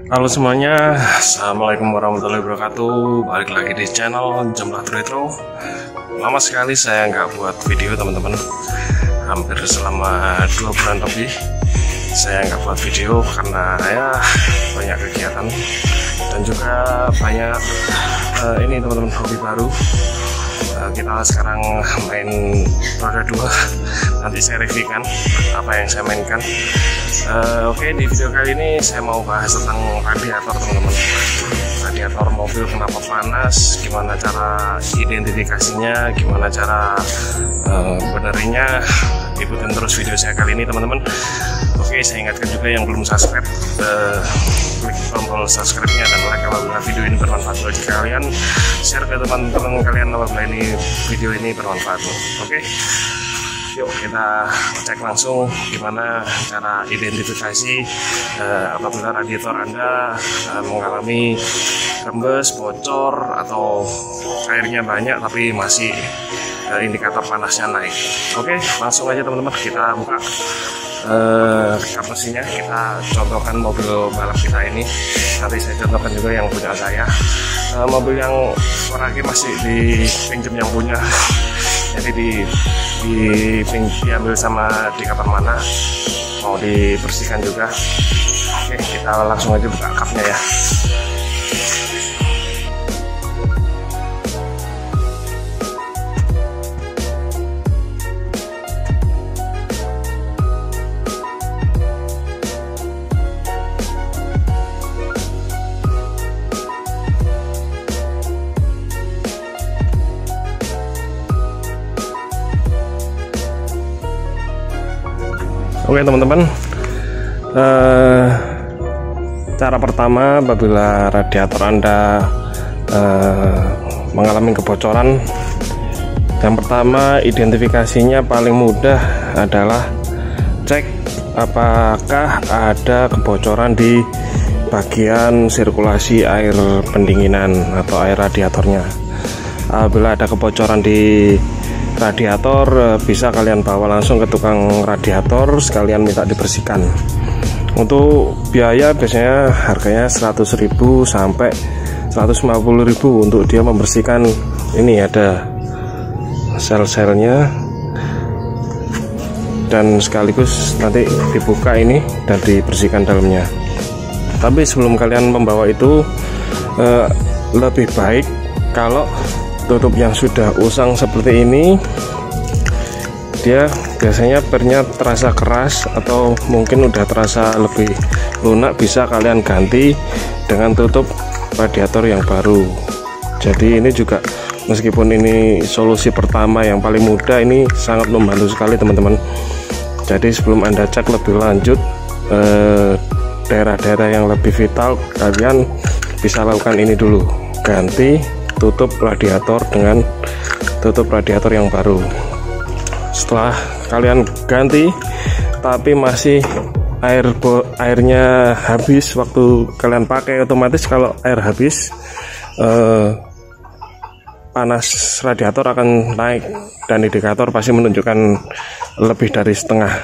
Halo semuanya, assalamualaikum warahmatullahi wabarakatuh. Balik lagi di channel Jemlat Retro. Lama sekali saya nggak buat video teman-teman. Hampir selama 2 bulan lebih saya nggak buat video karena ya banyak kegiatan dan juga banyak ini teman-teman, hobi baru. Kita sekarang main roda 2. Nanti saya reviewkan apa yang saya mainkan. Oke, di video kali ini saya mau bahas tentang radiator teman-teman. Radiator mobil kenapa panas, gimana cara identifikasinya, gimana cara benerinnya. Ikutin terus video saya kali ini teman-teman. Oke, saya ingatkan juga yang belum subscribe, klik tombol subscribe-nya dan like apabila video ini bermanfaat bagi kalian. Share ke teman-teman kalian apabila video ini bermanfaat. Oke, yuk kita cek langsung gimana cara identifikasi apabila radiator Anda mengalami rembes, bocor, atau airnya banyak tapi masih indikator panasnya naik. Oke, langsung aja teman-teman, kita buka kapasinya. Kita contohkan mobil balap kita ini. Nanti saya contohkan juga yang punya saya. Mobil yang orangnya masih dipinjam yang punya, jadi diambil sama di kamar mana, mau dibersihkan juga. Oke, kita langsung aja buka kapnya ya. Oke teman-teman, cara pertama apabila radiator Anda mengalami kebocoran, yang pertama identifikasinya paling mudah adalah cek apakah ada kebocoran di bagian sirkulasi air pendinginan atau air radiatornya. Apabila ada kebocoran di radiator, bisa kalian bawa langsung ke tukang radiator sekalian minta dibersihkan. Untuk biaya biasanya harganya 100.000 sampai 150.000 untuk dia membersihkan. Ini ada sel-selnya dan sekaligus nanti dibuka ini dan dibersihkan dalamnya. Tapi sebelum kalian membawa itu, lebih baik kalau tutup yang sudah usang seperti ini, dia biasanya pernya terasa keras atau mungkin udah terasa lebih lunak, bisa kalian ganti dengan tutup radiator yang baru. Jadi ini juga, meskipun ini solusi pertama yang paling mudah, ini sangat membantu sekali teman-teman. Jadi sebelum Anda cek lebih lanjut daerah-daerah yang lebih vital, kalian bisa lakukan ini dulu, ganti tutup radiator dengan tutup radiator yang baru. Setelah kalian ganti tapi masih airnya habis waktu kalian pakai, otomatis kalau air habis panas radiator akan naik dan indikator pasti menunjukkan lebih dari setengah.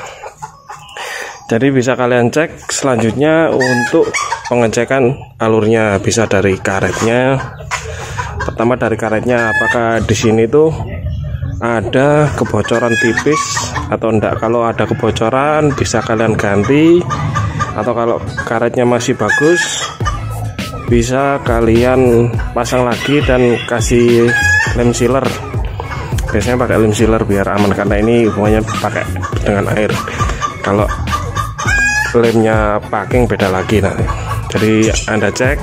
Jadi bisa kalian cek selanjutnya untuk pengecekan alurnya, bisa dari karetnya. Pertama dari karetnya, apakah di sini tuh ada kebocoran tipis atau enggak. Kalau ada kebocoran bisa kalian ganti, atau kalau karetnya masih bagus bisa kalian pasang lagi dan kasih lem sealer. Biasanya pakai lem sealer biar aman karena ini hubungannya pakai dengan air. Kalau lemnya packing beda lagi nanti. Jadi Anda cek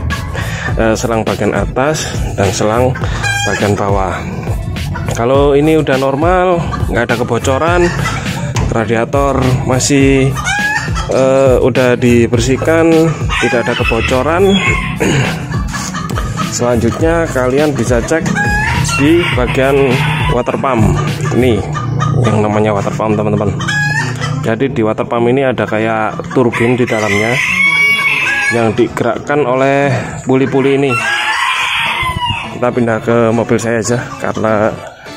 selang bagian atas dan selang bagian bawah. Kalau ini udah normal, nggak ada kebocoran, radiator masih udah dibersihkan, tidak ada kebocoran, selanjutnya kalian bisa cek di bagian water pump. Ini yang namanya water pump teman-teman. Jadi di water pump ini ada kayak turbin di dalamnya yang digerakkan oleh puli-puli ini. Kita pindah ke mobil saya aja karena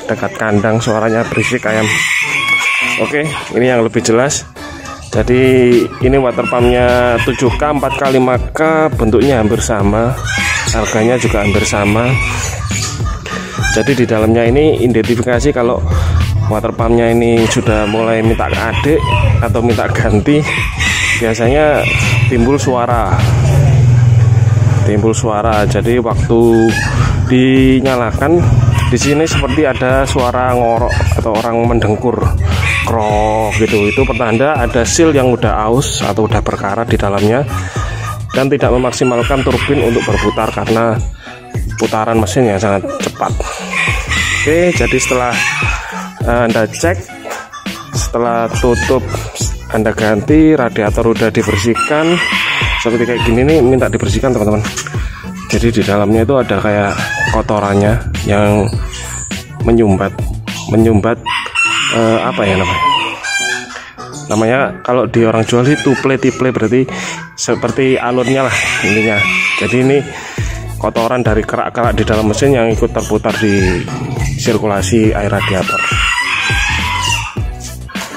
dekat kandang suaranya berisik ayam. Oke, ini yang lebih jelas. Jadi ini water pumpnya 7K 4K 5K, bentuknya hampir sama, harganya juga hampir sama. Jadi di dalamnya ini identifikasi kalau water pumpnya ini sudah mulai minta adik atau minta ganti, biasanya timbul suara. Jadi waktu dinyalakan di sini seperti ada suara ngorok atau orang mendengkur, krok gitu. Itu pertanda ada seal yang udah aus atau udah berkarat di dalamnya dan tidak memaksimalkan turbin untuk berputar karena putaran mesin yang sangat cepat. Oke, jadi setelah Anda cek, setelah tutup Anda ganti, radiator udah dibersihkan seperti kayak gini nih, minta dibersihkan teman-teman. Jadi di dalamnya itu ada kayak kotorannya yang menyumbat apa ya namanya kalau di orang jual itu tiple, berarti seperti alurnya lah intinya. Jadi ini kotoran dari kerak-kerak di dalam mesin yang ikut terputar di sirkulasi air radiator.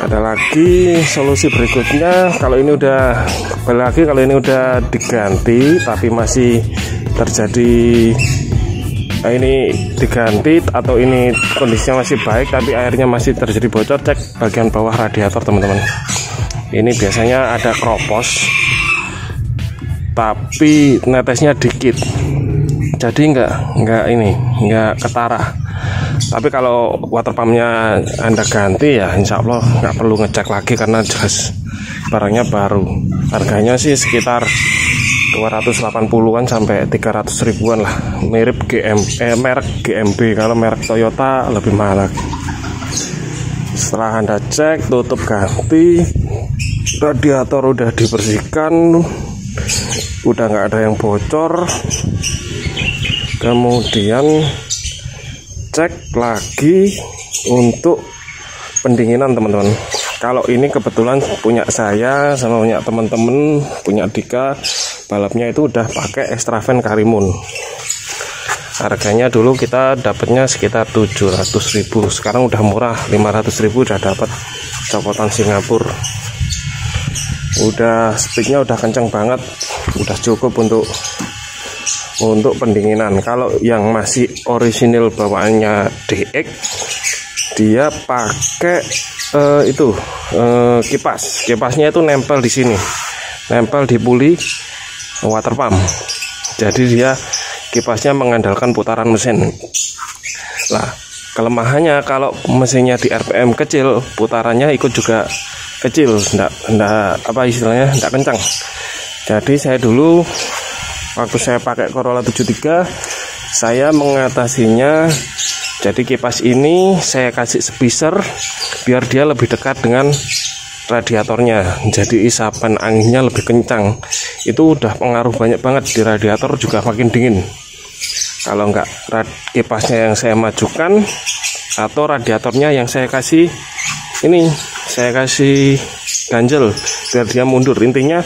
Ada lagi solusi berikutnya, kalau ini udah diganti tapi masih terjadi ini diganti atau ini kondisinya masih baik tapi airnya masih terjadi bocor, cek bagian bawah radiator teman-teman. Ini biasanya ada kropos tapi netesnya dikit, jadi nggak ketara. Tapi kalau water pumpnya Anda ganti ya insya Allah nggak perlu ngecek lagi karena jelas barangnya baru. Harganya sih sekitar 280-an sampai 300 ribuan lah, merek GMB. Kalau merek Toyota lebih mahal lagi. Setelah Anda cek, tutup, ganti, radiator udah dibersihkan, udah nggak ada yang bocor, kemudian cek lagi untuk pendinginan teman-teman. Kalau ini kebetulan punya saya sama punya teman-teman, punya Dika, balapnya itu udah pakai Extravan Karimun. Harganya dulu kita dapatnya sekitar 700.000, sekarang udah murah, 500.000 udah dapat copotan Singapura. Udah speednya udah kenceng banget, udah cukup untuk pendinginan. Kalau yang masih orisinil bawaannya DX, dia pakai kipasnya itu nempel di sini, nempel di puli water pump. Jadi dia kipasnya mengandalkan putaran mesin. Lah, kelemahannya kalau mesinnya di RPM kecil, putarannya ikut juga kecil, enggak kencang. Jadi saya dulu waktu saya pakai Corolla 73, saya mengatasinya. Jadi kipas ini saya kasih spacer biar dia lebih dekat dengan radiatornya. Jadi isapan anginnya lebih kencang. Itu udah pengaruh banyak banget di radiator, juga makin dingin. Kalau enggak kipasnya yang saya majukan atau radiatornya yang saya kasih ganjel biar dia mundur. Intinya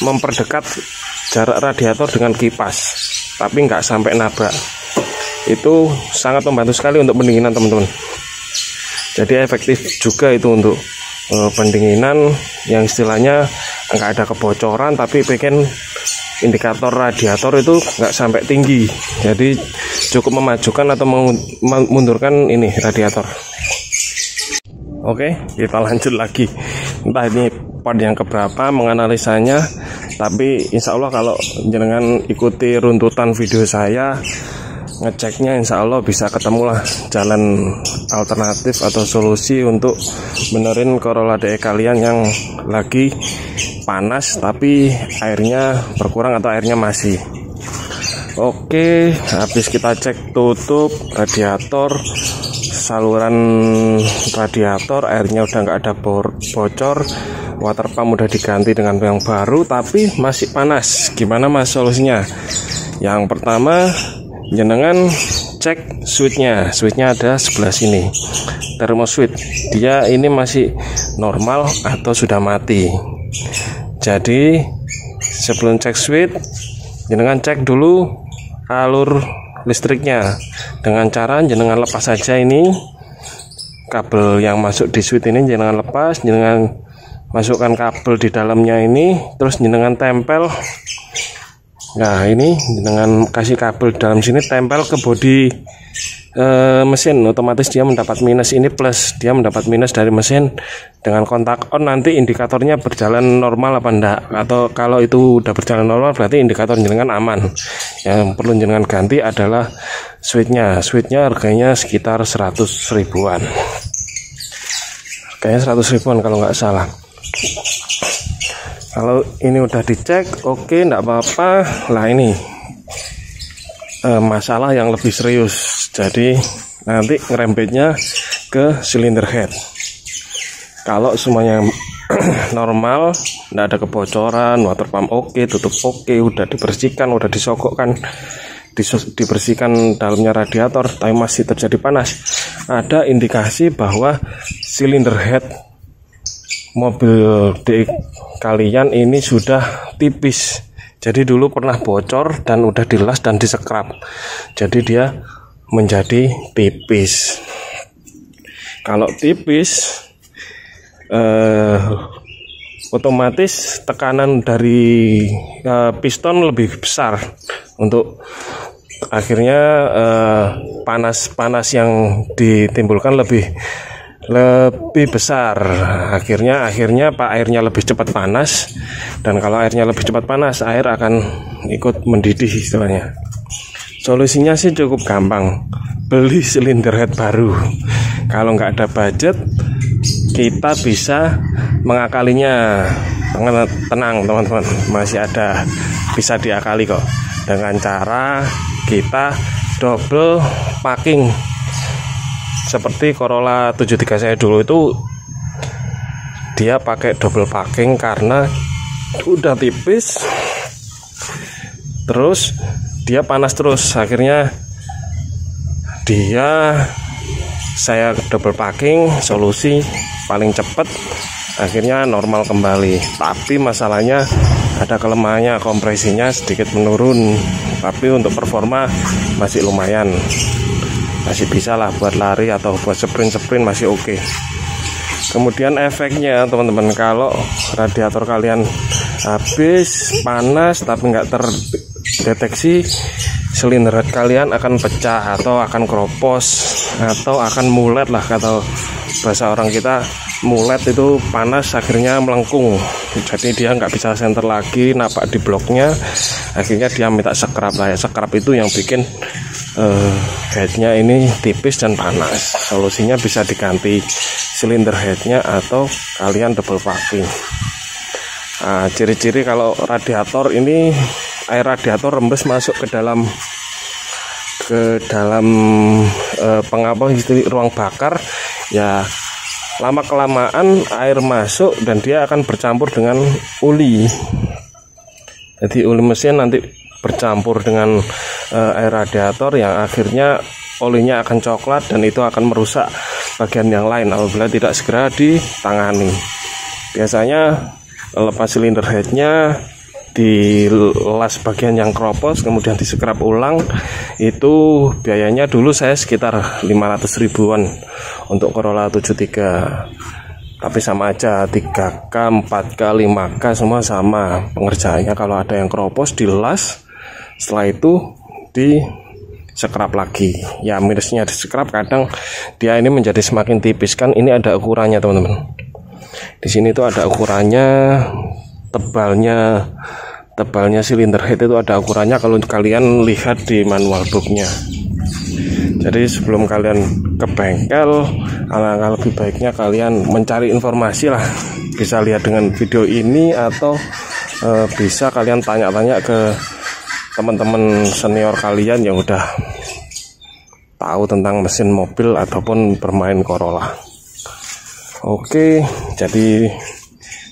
memperdekat jarak radiator dengan kipas, tapi nggak sampai nabrak. Itu sangat membantu sekali untuk pendinginan teman-teman. Jadi efektif juga itu untuk pendinginan yang istilahnya nggak ada kebocoran tapi pengen indikator radiator itu nggak sampai tinggi. Jadi cukup memajukan atau memundurkan ini radiator. Oke, kita lanjut lagi. Entah ini part yang keberapa menganalisanya, tapi insya Allah kalau jenengan ikuti runtutan video saya, ngeceknya insya Allah bisa ketemulah jalan alternatif atau solusi untuk benerin Corolla DE kalian yang lagi panas tapi airnya berkurang atau airnya masih. Oke, habis kita cek tutup radiator, saluran radiator, airnya udah nggak ada bocor, water pump udah diganti dengan yang baru tapi masih panas. Gimana mas solusinya? Yang pertama, jenengan cek switchnya ada sebelah sini, thermo switch, dia ini masih normal atau sudah mati. Jadi sebelum cek switch, jenengan cek dulu alur listriknya dengan cara jenengan lepas saja ini kabel yang masuk di switch ini, jenengan lepas, jenengan masukkan kabel di dalamnya ini, terus jenengan tempel. Nah ini dengan kasih kabel dalam sini tempel ke bodi mesin, otomatis dia mendapat minus. Ini plus, dia mendapat minus dari mesin. Dengan kontak on nanti indikatornya berjalan normal apa enggak, atau kalau itu udah berjalan normal berarti indikator jenengan aman. Yang perlu jenengan ganti adalah switchnya. Switchnya harganya sekitar 100 ribuan, kayaknya 100 ribuan kalau nggak salah. Kalau ini udah dicek, oke, enggak apa-apa. Lah ini masalah yang lebih serius. Jadi nanti ngerembetnya ke silinder head. Kalau semuanya normal, enggak ada kebocoran, water pump oke, tutup oke, udah dibersihkan, udah disogokkan, dibersihkan dalamnya radiator, tapi masih terjadi panas, ada indikasi bahwa silinder head mobil DX kalian ini sudah tipis. Jadi dulu pernah bocor dan udah dilas dan disekrap, jadi dia menjadi tipis. Kalau tipis, otomatis tekanan dari piston lebih besar, untuk akhirnya panas yang ditimbulkan lebih besar. Akhirnya Pak, airnya lebih cepat panas, dan kalau airnya lebih cepat panas, air akan ikut mendidih istilahnya. Solusinya sih cukup gampang, beli silinder head baru. Kalau nggak ada budget, kita bisa mengakalinya. Tenang teman-teman, masih ada, bisa diakali kok, dengan cara kita double packing. Seperti Corolla 73 saya dulu itu, dia pakai double packing karena udah tipis, terus dia panas terus. Akhirnya saya double packing, solusi paling cepat, akhirnya normal kembali. Tapi masalahnya ada kelemahannya, kompresinya sedikit menurun, tapi untuk performa masih lumayan, masih bisa lah buat lari atau buat sprint masih oke. Kemudian efeknya teman-teman, kalau radiator kalian habis panas tapi nggak terdeteksi, silinder head kalian akan pecah atau akan keropos atau akan mulet lah, kata bahasa orang kita. Mulet itu panas, akhirnya melengkung, jadi dia nggak bisa senter lagi, napak di bloknya, akhirnya dia minta scrap lah ya. Scrap itu yang bikin headnya ini tipis dan panas. Solusinya bisa diganti silinder headnya atau kalian double packing. Nah, ciri-ciri kalau radiator ini, air radiator rembes masuk ke dalam ruang bakar ya, lama kelamaan air masuk dan dia akan bercampur dengan oli. Jadi oli mesin nanti bercampur dengan air radiator, yang akhirnya olinya akan coklat dan itu akan merusak bagian yang lain apabila tidak segera ditangani. Biasanya lepas silinder headnya, dilas bagian yang keropos, kemudian disekrap ulang, itu biayanya dulu saya sekitar 500 ribuan untuk Corolla 73. Tapi sama aja, 3K, 4K, 5K semua sama pengerjaannya. Kalau ada yang keropos dilas, setelah itu disekrap lagi. Ya minusnya disekrap, kadang dia ini menjadi semakin tipis. Kan ini ada ukurannya teman-teman. Di sini tuh ada ukurannya, tebalnya silinder head itu ada ukurannya kalau kalian lihat di manual booknya. Jadi sebelum kalian ke bengkel, alangkah lebih baiknya kalian mencari informasi lah. Bisa lihat dengan video ini, atau bisa kalian tanya-tanya ke teman-teman senior kalian yang udah tahu tentang mesin mobil ataupun bermain Corolla. Oke, jadi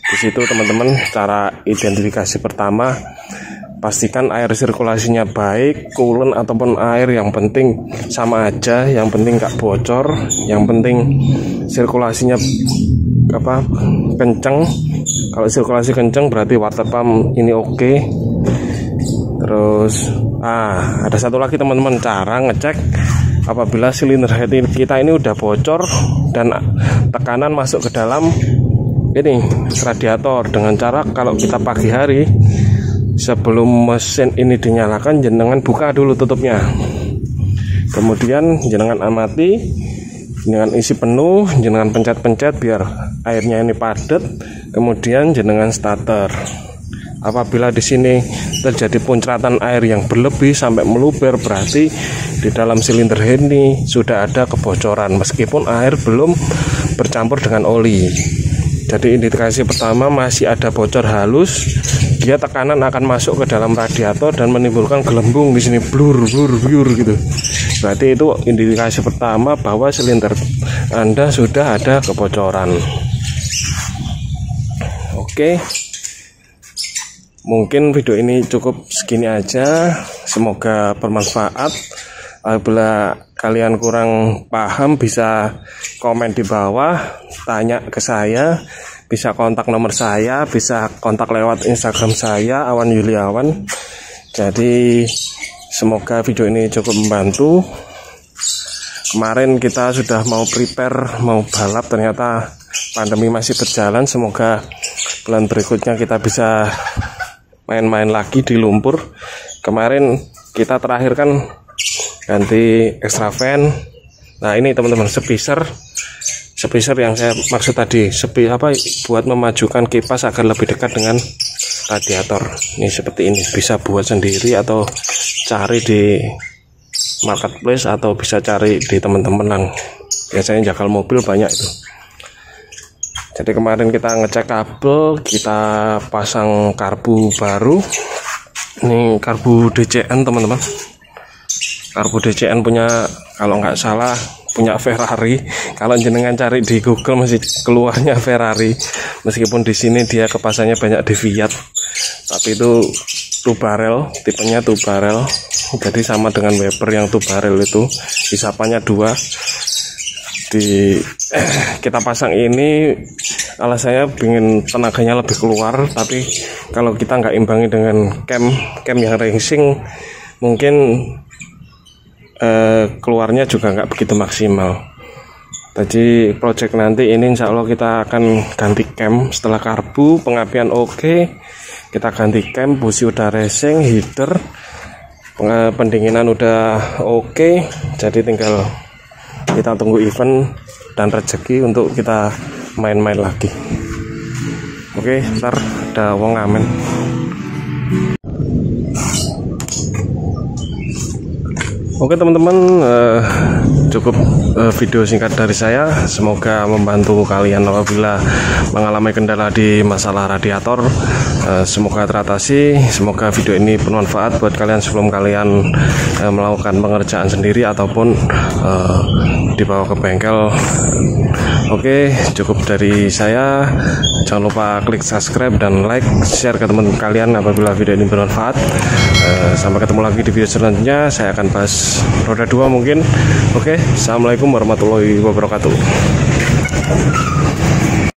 di situ teman-teman cara identifikasi pertama, pastikan air sirkulasinya baik, coolant ataupun air, yang penting sama aja, yang penting nggak bocor, yang penting sirkulasinya kenceng. Kalau sirkulasi kenceng berarti water pump ini oke. Terus ada satu lagi teman-teman, cara ngecek apabila silinder head kita ini udah bocor dan tekanan masuk ke dalam ini radiator dengan cara kalau kita pagi hari sebelum mesin ini dinyalakan, jenengan buka dulu tutupnya, kemudian jenengan amati, jenengan isi penuh, jenengan pencet-pencet biar airnya ini padat, kemudian jenengan starter. Apabila di sini terjadi puncratan air yang berlebih sampai meluber, berarti di dalam silinder ini sudah ada kebocoran meskipun air belum bercampur dengan oli. Jadi indikasi pertama masih ada bocor halus, dia tekanan akan masuk ke dalam radiator dan menimbulkan gelembung di sini, blur gitu. Berarti itu indikasi pertama bahwa silinder Anda sudah ada kebocoran. Oke. Mungkin video ini cukup segini aja, semoga bermanfaat. Apabila kalian kurang paham bisa komen di bawah, tanya ke saya, bisa kontak nomor saya, bisa kontak lewat Instagram saya, Awan Yuliawan. Jadi semoga video ini cukup membantu. Kemarin kita sudah mau prepare, mau balap, ternyata pandemi masih berjalan. Semoga bulan berikutnya kita bisa main-main lagi di lumpur. Kemarin kita terakhir kan ganti extra fan. Nah ini teman-teman, spacer yang saya maksud tadi, buat memajukan kipas agar lebih dekat dengan radiator. Ini seperti ini, bisa buat sendiri atau cari di marketplace atau bisa cari di teman-teman yang biasanya jagal mobil banyak itu. Jadi kemarin kita ngecek kabel, kita pasang karbu baru. Ini karbu DCN teman-teman. Karbu DCN punya, kalau nggak salah punya Ferrari. Kalau jenengan cari di Google masih keluarnya Ferrari. Meskipun di sini dia kepasannya banyak di Fiat, tapi itu 2 barrel, tipenya 2 barrel. Jadi sama dengan Weber yang 2 barrel itu, isapannya 2. Kita pasang ini alasannya ingin tenaganya lebih keluar, tapi kalau kita nggak imbangi dengan cam yang racing, mungkin keluarnya juga nggak begitu maksimal. Jadi project nanti ini insya Allah kita akan ganti cam setelah karbu, pengapian oke, kita ganti cam, busi udah racing, heater, pendinginan udah oke. Jadi tinggal kita tunggu event dan rezeki untuk kita main-main lagi. Oke, ntar ada wong ngamen. Oke teman-teman, cukup video singkat dari saya. Semoga membantu kalian apabila mengalami kendala di masalah radiator. Semoga teratasi. Semoga video ini bermanfaat buat kalian sebelum kalian melakukan pengerjaan sendiri ataupun dibawa ke bengkel. Oke, cukup dari saya. Jangan lupa klik subscribe dan like, share ke teman kalian apabila video ini bermanfaat. Sampai ketemu lagi di video selanjutnya. Saya akan bahas roda 2 mungkin. Oke, assalamualaikum warahmatullahi wabarakatuh.